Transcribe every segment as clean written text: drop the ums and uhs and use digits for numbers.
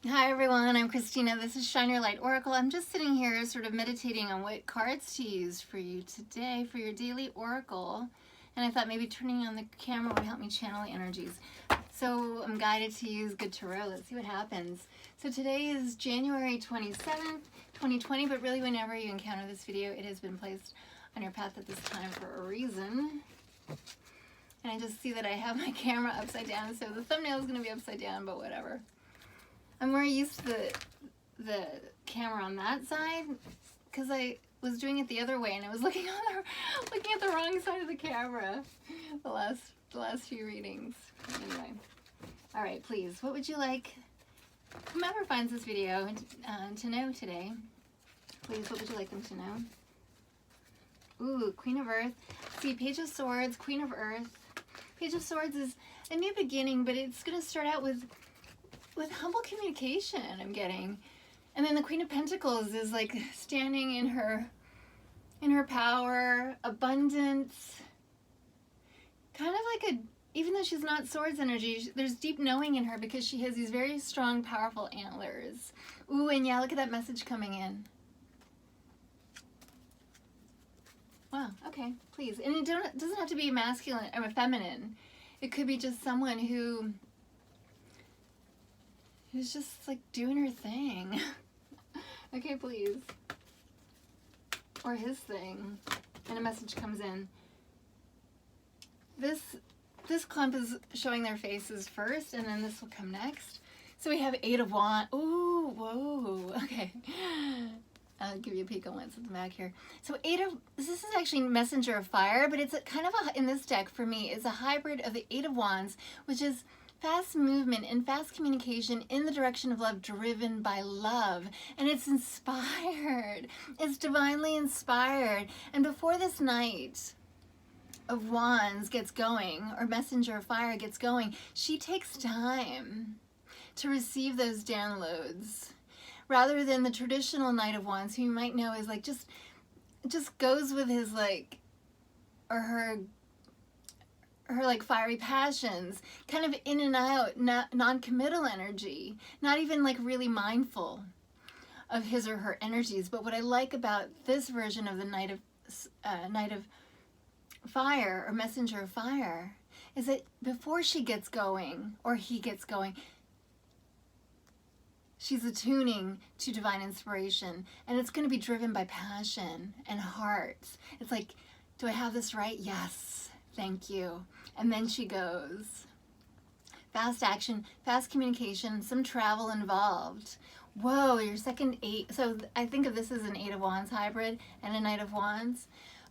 Hi everyone, I'm Christina. This is Shine Your Light Oracle. I'm just sitting here sort of meditating on what cards to use for you today for your daily oracle. And I thought maybe turning on the camera would help me channel the energies. So I'm guided to use Good Tarot. Let's see what happens. So today is January 27th, 2020, but really whenever you encounter this video, it has been placed on your path at this time for a reason. And I just see that I have my camera upside down, so the thumbnail is going to be upside down, but whatever. I'm more used to the camera on that side because I was doing it the other way and I was looking at the wrong side of the camera the last few readings. Anyway, all right, please, what would you like whomever finds this video to know today? Please, what would you like them to know? Ooh, Queen of Earth. See, Page of Swords, Queen of Earth. Page of Swords is a new beginning, but it's going to start out with humble communication, I'm getting. And then the Queen of Pentacles is like standing in her power, abundance, kind of like even though she's not swords energy, there's deep knowing in her because she has these very strong, powerful antlers. Ooh, and yeah, look at that message coming in. Wow, okay, please. And it doesn't have to be masculine or feminine. It could be just someone who's just like doing her thing. Okay, please. Or his thing. And a message comes in. This clump is showing their faces first, and then this will come next. So we have Eight of Wands. Ooh, whoa. Okay. I'll give you a peek on what's at the back here. So this is actually Messenger of Fire, but it's kind of in this deck for me, it's a hybrid of the Eight of Wands, which is fast movement and fast communication in the direction of love, driven by love. And it's inspired. It's divinely inspired. And before this Knight of Wands gets going, or Messenger of Fire gets going, she takes time to receive those downloads. Rather than the traditional Knight of Wands, who you might know is like just goes with his like, or her like fiery passions, kind of in and out, non-committal energy, not even like really mindful of his or her energies. But what I like about this version of the Knight of Fire or Messenger of Fire is that before she gets going or he gets going, she's attuning to divine inspiration, and it's going to be driven by passion and heart. It's like, do I have this right? Yes. Thank you. And then she goes. Fast action, fast communication, some travel involved. Whoa, your second eight. So I think of this as an Eight of Wands hybrid and a Knight of Wands.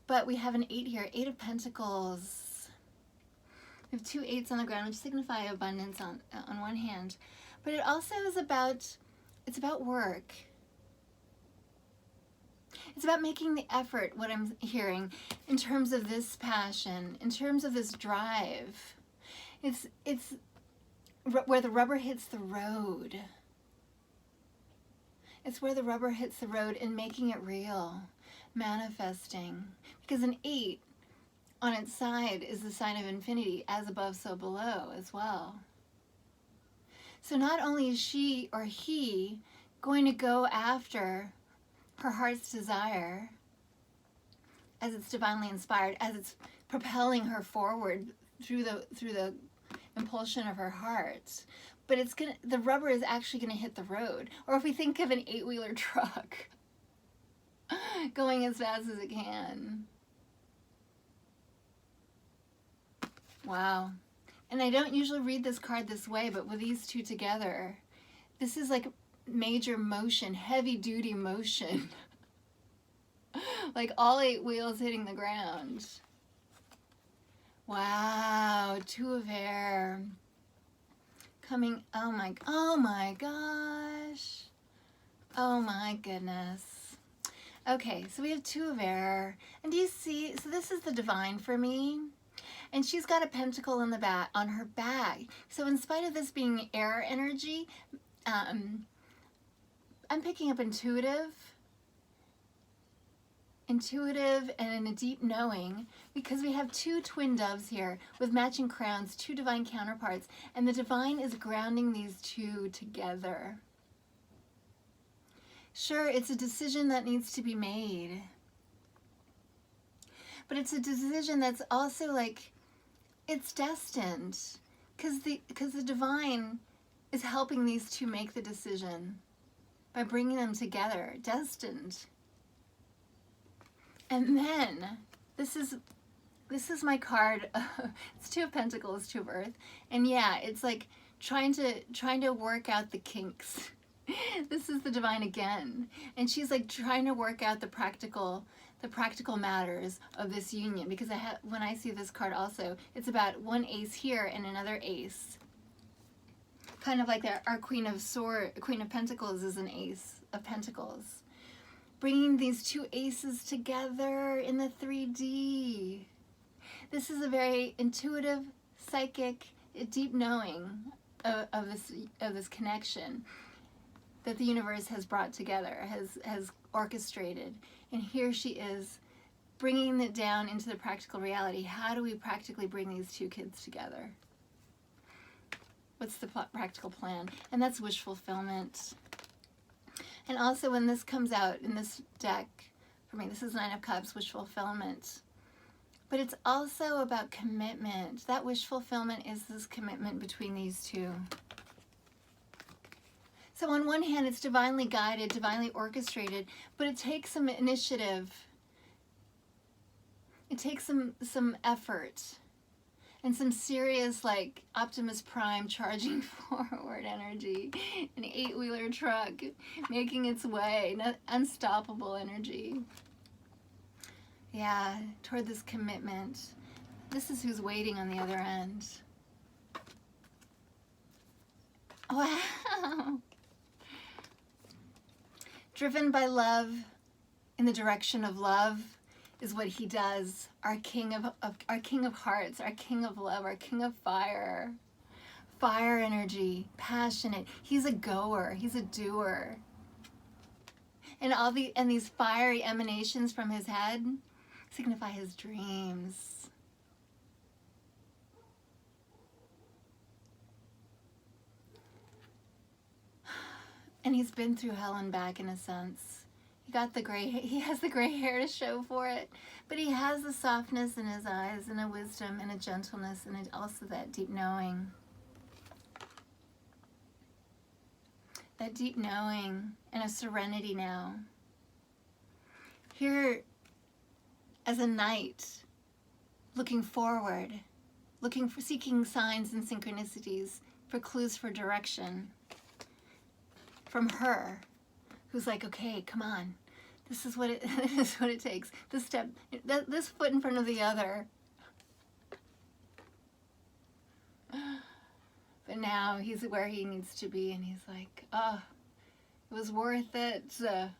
But we have an 8 here, 8 of Pentacles. We have 2 8s on the ground, which signify abundance on one hand. But it also is it's about work. It's about making the effort, what I'm hearing, in terms of this passion, in terms of this drive. It's where the rubber hits the road. It's where the rubber hits the road and making it real, manifesting. Because an 8 on its side is the sign of infinity, as above, so below as well. So not only is she or he going to go after her heart's desire as it's divinely inspired, as it's propelling her forward through the impulsion of her heart, but the rubber is actually gonna hit the road. Or if we think of an 8-wheeler truck going as fast as it can. Wow. And I don't usually read this card this way, but with these two together, this is like major motion, heavy duty motion. Like all 8 wheels hitting the ground. Wow, 2 of air. Coming, oh my gosh. Oh my goodness. Okay, so we have 2 of air. And do you see, so this is the divine for me. And she's got a pentacle in the back, on her back. So in spite of this being air energy, I'm picking up intuitive and a deep knowing, because we have 2 twin doves here with matching crowns, 2 divine counterparts, and the divine is grounding these 2 together. Sure, it's a decision that needs to be made. But it's a decision that's also like, it's destined. Because the divine is helping these two make the decision by bringing them together, destined. And then, this is my card. It's Two of Pentacles, Two of Earth. And yeah, it's like trying to work out the kinks. This is the divine again. And she's like trying to work out the practical matters of this union, because when I see this card also, it's about one ace here and another ace. Kind of like our Queen of Pentacles is an Ace of Pentacles. Bringing these two aces together in the 3D. This is a very intuitive, psychic, deep knowing of this connection that the universe has brought together, has orchestrated. And here she is bringing it down into the practical reality. How do we practically bring these two kids together? What's the practical plan? And that's wish fulfillment. And also when this comes out in this deck, for me, this is Nine of Cups, wish fulfillment. But it's also about commitment. That wish fulfillment is this commitment between these two. So on one hand, it's divinely guided, divinely orchestrated, but it takes some initiative. It takes some effort and some serious, like, Optimus Prime charging forward energy, an 8-wheeler truck making its way, unstoppable energy. Yeah, toward this commitment. This is who's waiting on the other end. Wow. Driven by love, in the direction of love, is what he does. Our king of hearts, our king of love, our king of fire. Fire energy, passionate. He's a goer, he's a doer. And these fiery emanations from his head signify his dreams. And he's been through hell and back in a sense. He has the gray hair to show for it, but he has a softness in his eyes and a wisdom and a gentleness and also that deep knowing. That deep knowing and a serenity now. Here, as a knight, looking forward, seeking signs and synchronicities for clues for direction from her, who's like, okay, come on, this is what it takes. This step, this foot in front of the other. But now he's where he needs to be, and he's like, oh, it was worth it. So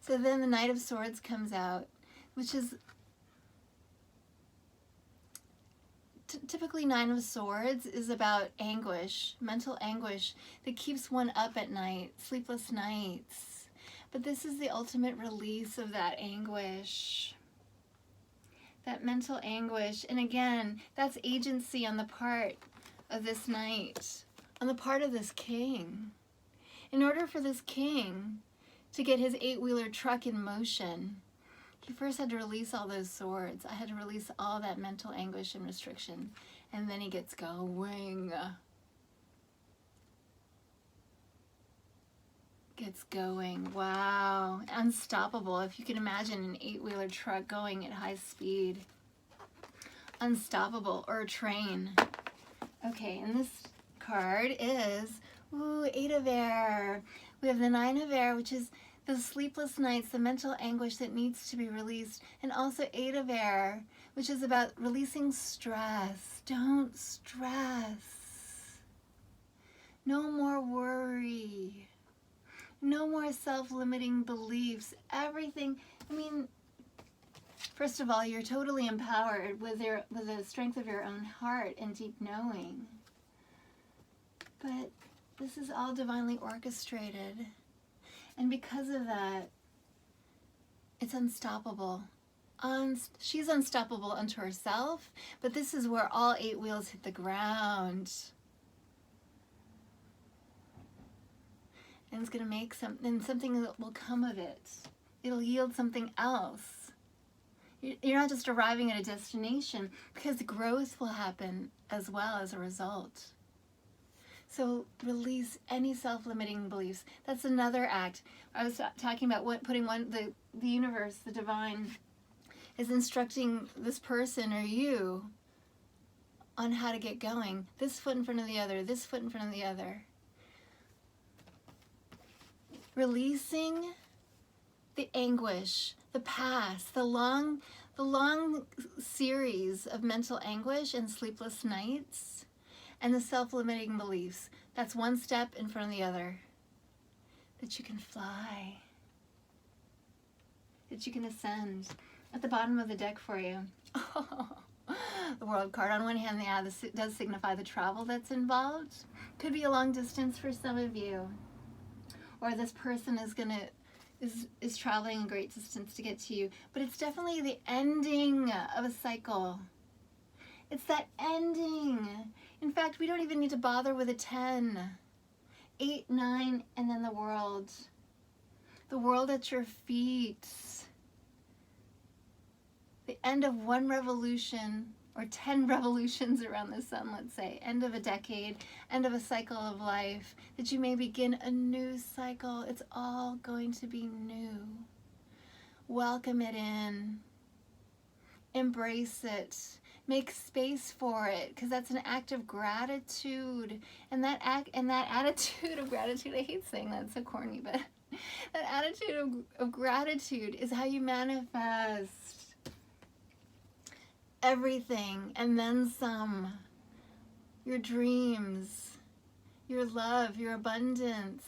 then the Knight of Swords comes out, which is typically Nine of Swords is about anguish, mental anguish that keeps one up at night, sleepless nights. But this is the ultimate release of that anguish, that mental anguish. And again, that's agency on the part of this knight, on the part of this king. In order for this king to get his 8-wheeler truck in motion, he first had to release all those swords. I had to release all that mental anguish and restriction. And then he gets going. Gets going. Wow. Unstoppable. If you can imagine an 8-wheeler truck going at high speed. Unstoppable. Or a train. Okay, and this card is, ooh, 8 of Air. We have the 9 of Air, which is the sleepless nights, the mental anguish that needs to be released. And also 8 of Air, which is about releasing stress. Don't stress. No more worry. No more self-limiting beliefs. Everything, I mean, first of all, you're totally empowered with the strength of your own heart and deep knowing. But this is all divinely orchestrated. And because of that, it's unstoppable. She's unstoppable unto herself, but this is where all 8 wheels hit the ground. and it's going to make something that will come of it. It'll yield something else. You're not just arriving at a destination, because growth will happen as well as a result. So release any self-limiting beliefs. That's another act. I was talking about the universe, the divine, is instructing this person or you on how to get going. This foot in front of the other, this foot in front of the other. Releasing the anguish, the past, the long series of mental anguish and sleepless nights, and the self-limiting beliefs. That's one step in front of the other. That you can fly. That you can ascend. At the bottom of the deck for you. The World card. On one hand, yeah, this does signify the travel that's involved. Could be a long distance for some of you. Or this person is traveling a great distance to get to you. But it's definitely the ending of a cycle. It's that ending. In fact, we don't even need to bother with a 10. 8, 9, and then the world. The world at your feet. The end of one revolution, or 10 revolutions around the sun, let's say. End of a decade, end of a cycle of life. That you may begin a new cycle. It's all going to be new. Welcome it in. Embrace it. Make space for it, because that's an act of gratitude. And that attitude of gratitude, I hate saying that, it's so corny, but that attitude of gratitude is how you manifest everything and then some. Your dreams, your love, your abundance,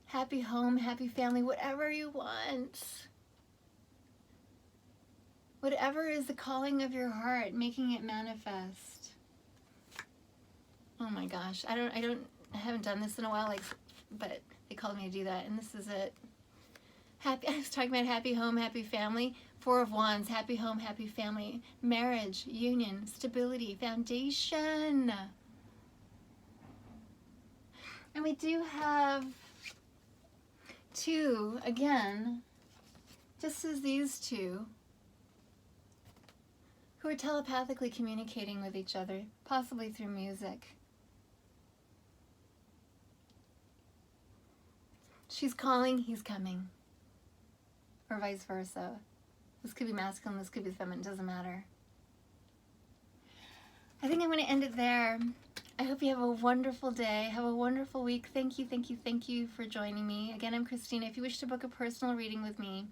happy home, happy family, whatever you want. Whatever is the calling of your heart, making it manifest. Oh my gosh, I haven't done this in a while, but they called me to do that, and this is it. I was talking about happy home, happy family. 4 of Wands, happy home, happy family, marriage, union, stability, foundation. And we do have 2, again, just as these 2, who are telepathically communicating with each other, possibly through music. She's calling, he's coming. Or vice versa. This could be masculine, this could be feminine, doesn't matter. I think I'm going to end it there. I hope you have a wonderful day. Have a wonderful week. Thank you for joining me. Again, I'm Christina. If you wish to book a personal reading with me,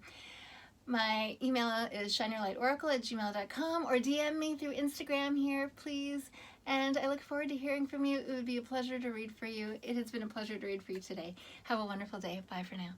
my email is shineyourlightoracle@gmail.com, or DM me through Instagram here, please. And I look forward to hearing from you. It would be a pleasure to read for you. It has been a pleasure to read for you today. Have a wonderful day. Bye for now.